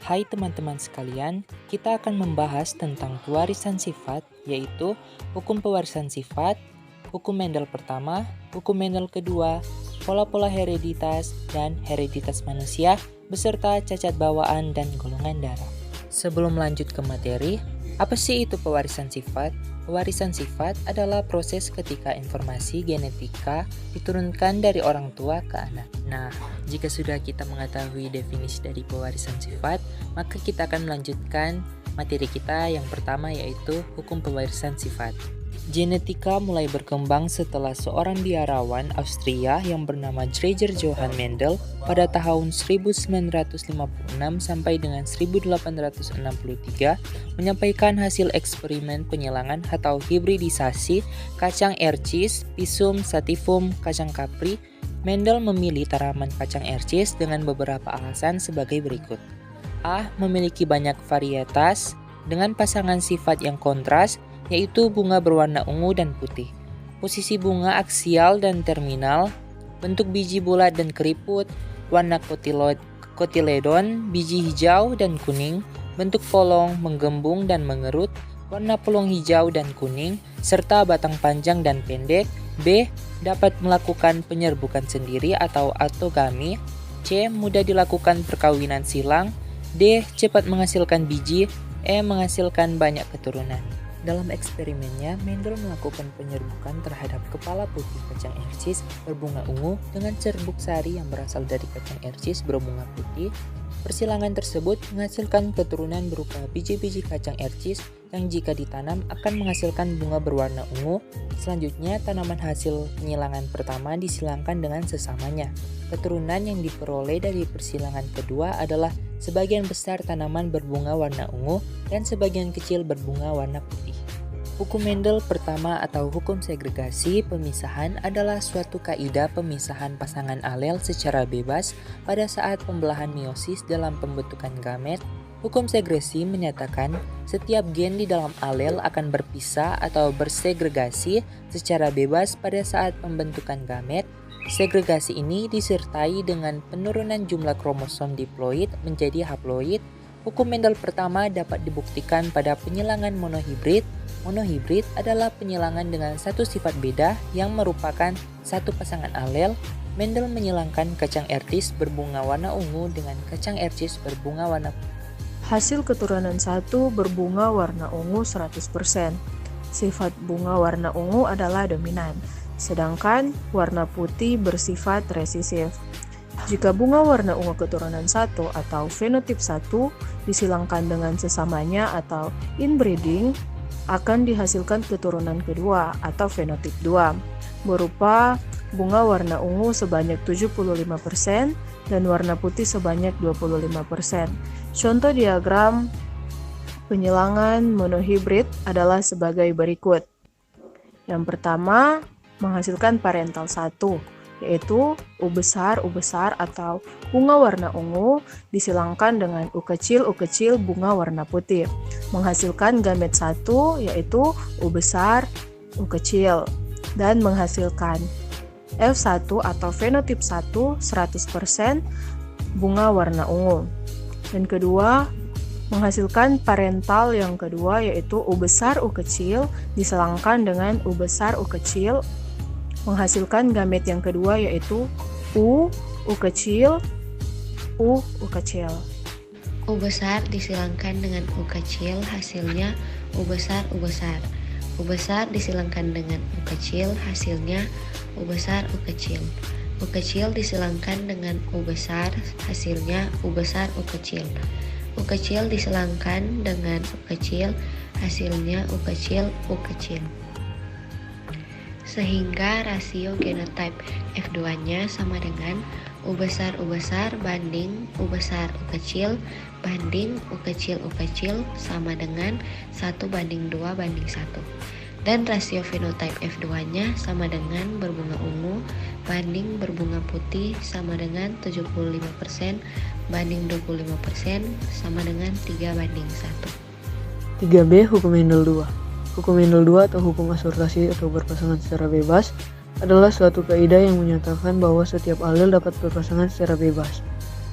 Hai teman-teman sekalian, kita akan membahas tentang pewarisan sifat, yaitu hukum pewarisan sifat, hukum Mendel pertama, hukum Mendel kedua, pola-pola hereditas, dan hereditas manusia, beserta cacat bawaan dan golongan darah. Sebelum lanjut ke materi, apa sih itu pewarisan sifat? Pewarisan sifat adalah proses ketika informasi genetika diturunkan dari orang tua ke anak. Nah, jika sudah kita mengetahui definisi dari pewarisan sifat, maka kita akan melanjutkan materi kita yang pertama, yaitu hukum pewarisan sifat. Genetika mulai berkembang setelah seorang biarawan Austria yang bernama Gregor Johann Mendel pada tahun 1956 sampai dengan 1863 menyampaikan hasil eksperimen penyilangan atau hibridisasi kacang ercis, Pisum sativum, kacang kapri. Mendel memilih tanaman kacang ercis dengan beberapa alasan sebagai berikut. A. Memiliki banyak varietas dengan pasangan sifat yang kontras, yaitu bunga berwarna ungu dan putih. Posisi bunga aksial dan terminal, bentuk biji bulat dan keriput, warna kotiledon, biji hijau dan kuning, bentuk polong, menggembung dan mengerut, warna polong hijau dan kuning, serta batang panjang dan pendek. B. Dapat melakukan penyerbukan sendiri atau autogami. C. Mudah dilakukan perkawinan silang. D. Cepat menghasilkan biji. E. Menghasilkan banyak keturunan. Dalam eksperimennya, Mendel melakukan penyerbukan terhadap kepala putih kacang ercis berbunga ungu dengan serbuk sari yang berasal dari kacang ercis berbunga putih. Persilangan tersebut menghasilkan keturunan berupa biji-biji kacang ercis yang jika ditanam akan menghasilkan bunga berwarna ungu. Selanjutnya, tanaman hasil penyilangan pertama disilangkan dengan sesamanya. Keturunan yang diperoleh dari persilangan kedua adalah sebagian besar tanaman berbunga warna ungu dan sebagian kecil berbunga warna putih. Hukum Mendel pertama atau hukum segregasi pemisahan adalah suatu kaidah pemisahan pasangan alel secara bebas pada saat pembelahan meiosis dalam pembentukan gamet. Hukum segresi menyatakan setiap gen di dalam alel akan berpisah atau bersegregasi secara bebas pada saat pembentukan gamet. Segregasi ini disertai dengan penurunan jumlah kromosom diploid menjadi haploid. Hukum Mendel pertama dapat dibuktikan pada penyilangan monohibrid. Monohibrid adalah penyilangan dengan satu sifat beda yang merupakan satu pasangan alel. Mendel menyilangkan kacang ercis berbunga warna ungu dengan kacang ercis berbunga warna putih. Hasil keturunan 1 berbunga warna ungu 100%. Sifat bunga warna ungu adalah dominan, sedangkan warna putih bersifat resisif. Jika bunga warna ungu keturunan 1 atau fenotip 1 disilangkan dengan sesamanya atau inbreeding, akan dihasilkan keturunan kedua atau fenotip 2 berupa bunga warna ungu sebanyak 75% dan warna putih sebanyak 25%. Contoh diagram penyilangan monohibrid adalah sebagai berikut. Yang pertama, menghasilkan parental 1, yaitu U besar atau bunga warna ungu disilangkan dengan U kecil bunga warna putih, menghasilkan gamet 1, yaitu U besar U kecil, dan menghasilkan F1 atau fenotip 1 100% bunga warna ungu. Dan kedua, menghasilkan parental yang kedua, yaitu U besar U kecil disilangkan dengan U besar U kecil, menghasilkan gamet yang kedua, yaitu U kecil, U kecil. U besar disilangkan dengan U kecil, hasilnya U besar U besar. U besar disilangkan dengan U kecil, hasilnya U besar U kecil. U kecil disilangkan dengan U besar, hasilnya U besar U kecil. U kecil disilangkan dengan U kecil, hasilnya U kecil U kecil. Sehingga rasio genotype F2-nya sama dengan U besar banding U besar U kecil banding U kecil sama dengan 1:2 banding 1. Dan rasio fenotype F2-nya sama dengan berbunga ungu banding berbunga putih sama dengan 75% banding 25% sama dengan 3:1. 3B. Hukum Mendel 2. Hukum Mendel 2 atau hukum asortasi atau berpasangan secara bebas adalah suatu kaidah yang menyatakan bahwa setiap alel dapat berpasangan secara bebas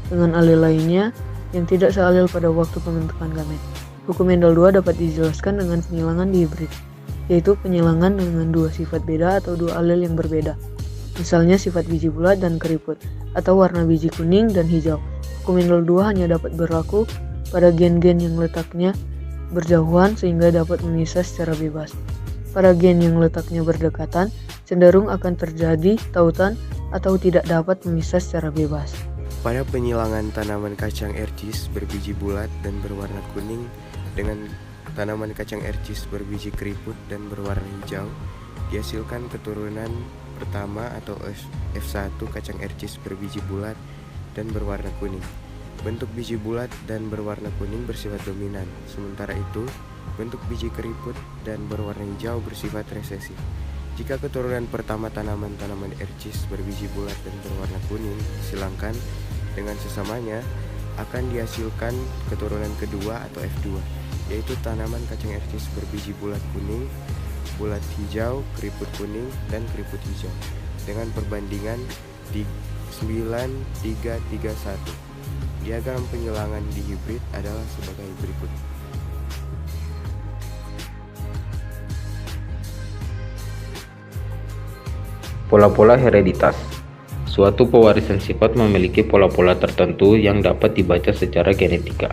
dengan alel lainnya yang tidak sealel pada waktu pembentukan gamet. Hukum Mendel 2 dapat dijelaskan dengan penghilangan dihibrid, yaitu penghilangan dengan dua sifat beda atau dua alel yang berbeda. Misalnya sifat biji bulat dan keriput, atau warna biji kuning dan hijau. Hukum Mendel 2 hanya dapat berlaku pada gen-gen yang letaknya berjauhan sehingga dapat memisah secara bebas. Pada gen yang letaknya berdekatan, cenderung akan terjadi tautan atau tidak dapat memisah secara bebas. Pada penyilangan tanaman kacang ercis berbiji bulat dan berwarna kuning dengan tanaman kacang ercis berbiji keriput dan berwarna hijau, dihasilkan keturunan pertama atau F1 kacang ercis berbiji bulat dan berwarna kuning. Bentuk biji bulat dan berwarna kuning bersifat dominan, sementara itu bentuk biji keriput dan berwarna hijau bersifat resesif. Jika keturunan pertama tanaman-tanaman ercis berbiji bulat dan berwarna kuning disilangkan dengan sesamanya, akan dihasilkan keturunan kedua atau F2, yaitu tanaman kacang ercis berbiji bulat kuning, bulat hijau, keriput kuning, dan keriput hijau dengan perbandingan di 9:3:1. Diagram penyilangan dihibrid adalah sebagai berikut. Pola-pola hereditas. Suatu pewarisan sifat memiliki pola-pola tertentu yang dapat dibaca secara genetika.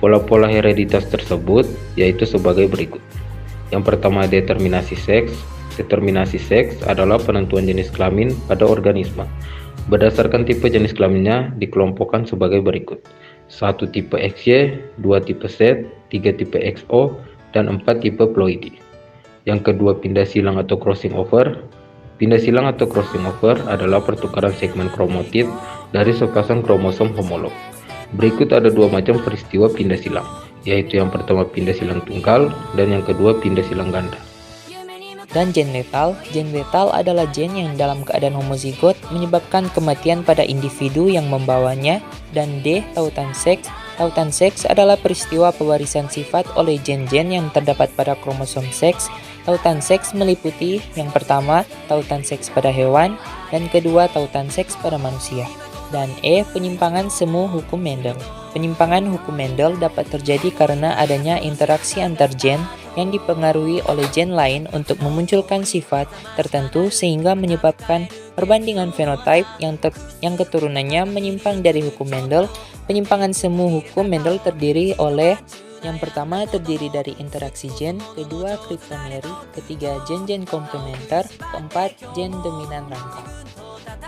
Pola-pola hereditas tersebut yaitu sebagai berikut. Yang pertama, determinasi seks. Determinasi seks adalah penentuan jenis kelamin pada organisme. Berdasarkan tipe jenis kelaminnya dikelompokkan sebagai berikut. 1 tipe XY, 2 tipe Z, 3 tipe XO, dan 4 tipe ploidi. Yang kedua, pindah silang atau crossing over. Pindah silang atau crossing over adalah pertukaran segmen kromatid dari sepasang kromosom homolog. Berikut ada dua macam peristiwa pindah silang, yaitu yang pertama pindah silang tunggal dan yang kedua pindah silang ganda. Dan gen letal adalah gen yang dalam keadaan homozigot menyebabkan kematian pada individu yang membawanya. Dan D, tautan seks. Tautan seks adalah peristiwa pewarisan sifat oleh gen-gen yang terdapat pada kromosom seks. Tautan seks meliputi yang pertama, tautan seks pada hewan, dan kedua, tautan seks pada manusia. Dan E, penyimpangan semu hukum Mendel. Penyimpangan hukum Mendel dapat terjadi karena adanya interaksi antar gen yang dipengaruhi oleh gen lain untuk memunculkan sifat tertentu sehingga menyebabkan perbandingan fenotipe yang keturunannya menyimpang dari hukum Mendel. Penyimpangan semu hukum Mendel terdiri oleh yang pertama terdiri dari interaksi gen, kedua kriptomeri, ketiga gen-gen komplementer, keempat gen dominan rangka.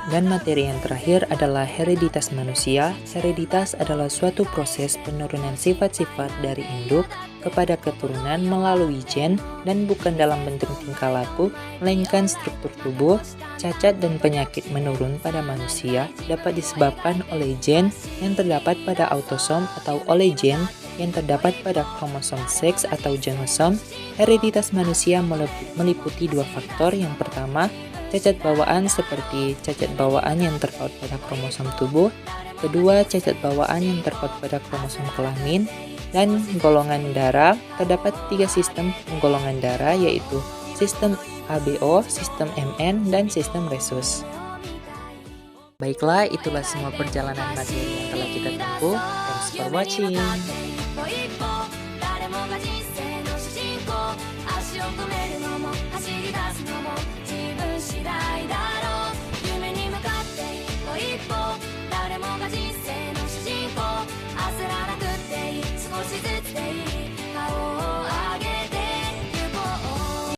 Dan materi yang terakhir adalah hereditas manusia. Hereditas adalah suatu proses penurunan sifat-sifat dari induk kepada keturunan melalui gen dan bukan dalam bentuk tingkah laku, melainkan struktur tubuh. Cacat dan penyakit menurun pada manusia dapat disebabkan oleh gen yang terdapat pada autosom atau oleh gen yang terdapat pada kromosom seks atau genosom. Hereditas manusia meliputi dua faktor. Yang pertama, cacat bawaan seperti cacat bawaan yang terpaut pada kromosom tubuh. Kedua, cacat bawaan yang terpaut pada kromosom kelamin. Dan golongan darah, terdapat 3 sistem penggolongan darah, yaitu sistem ABO, sistem MN, dan sistem Rhesus. Baiklah, itulah semua perjalanan materi yang telah kita tempuh. Thanks for watching.